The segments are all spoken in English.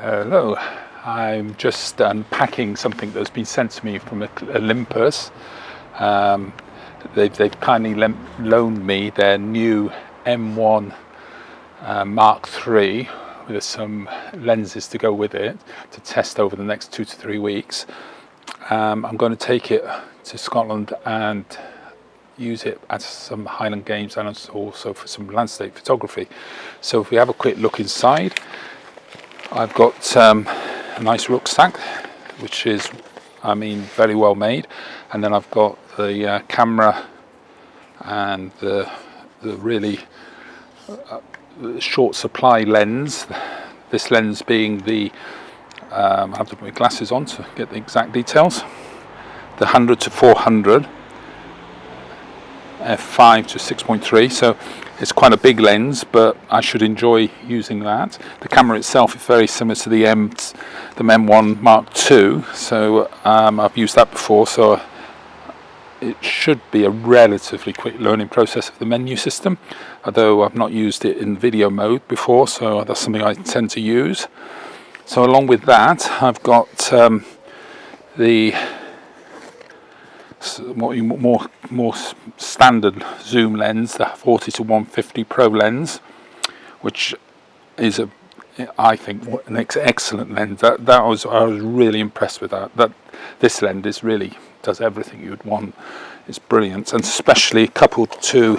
Hello, I'm just unpacking something that's been sent to me from Olympus. They've kindly loaned me their new M1 Mark III with some lenses to go with it to test over the next 2 to 3 weeks. I'm going to take it to Scotland and use it at some Highland Games and also for some landscape photography. So if we have a quick look inside, I've got a nice rucksack, which is, very well made, and then I've got the camera and the really short supply lens. This lens being the I have to put my glasses on to get the exact details. The 100 to 400 f5 to 6.3, so it's quite a big lens, but I should enjoy using that. The camera itself is very similar to the M1 Mark II, so I've used that before, so it should be a relatively quick learning process of the menu system, although I've not used it in video mode before, so that's something I tend to use. So along with that, I've got the more standard zoom lens, the 40 to 150 Pro lens, which is I think an excellent lens. I was really impressed with that. This lens really does everything you would want. It's brilliant, and especially coupled to,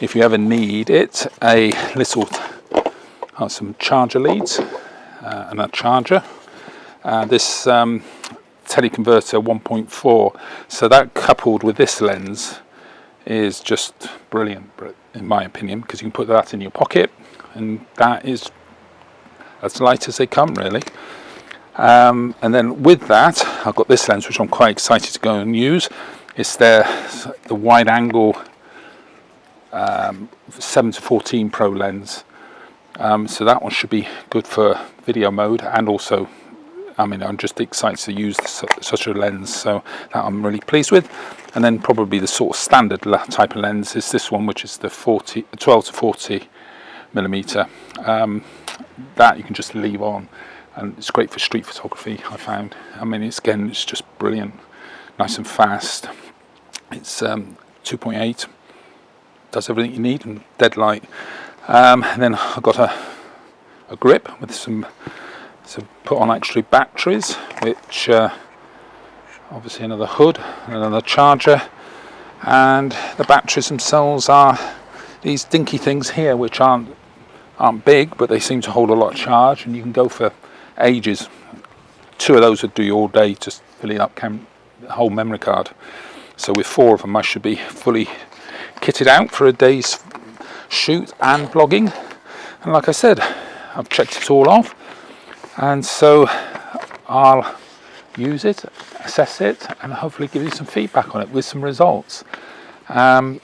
if you ever need it, a little some charger leads and a charger. This teleconverter 1.4, so that coupled with this lens is just brilliant in my opinion, because you can put that in your pocket and that is as light as they come, really. And then with that, I've got this lens which I'm quite excited to go and use. It's the wide angle 7 to 14 Pro lens, so that one should be good for video mode, and also I'm just excited to use such a lens, so that I'm really pleased with. And then probably the sort of standard type of lens is this one, which is the 12 to 40 millimeter. That you can just leave on, and it's great for street photography, I found. It's just brilliant, nice and fast. It's 2.8, does everything you need, and dead light. And then I've got a grip with some put on actually batteries, which obviously another hood and another charger, and the batteries themselves are these dinky things here, which aren't big, but they seem to hold a lot of charge, and you can go for ages. 2 of those would do you all day, just filling up the whole memory card. So with 4 of them I should be fully kitted out for a day's shoot and vlogging. And like I said, I've checked it all off, and so I'll use it, assess it, and hopefully give you some feedback on it with some results. Like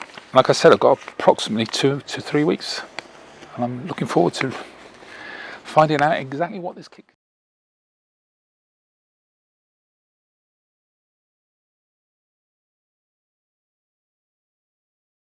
I said, I've got approximately 2 to 3 weeks, and I'm looking forward to finding out exactly what this kick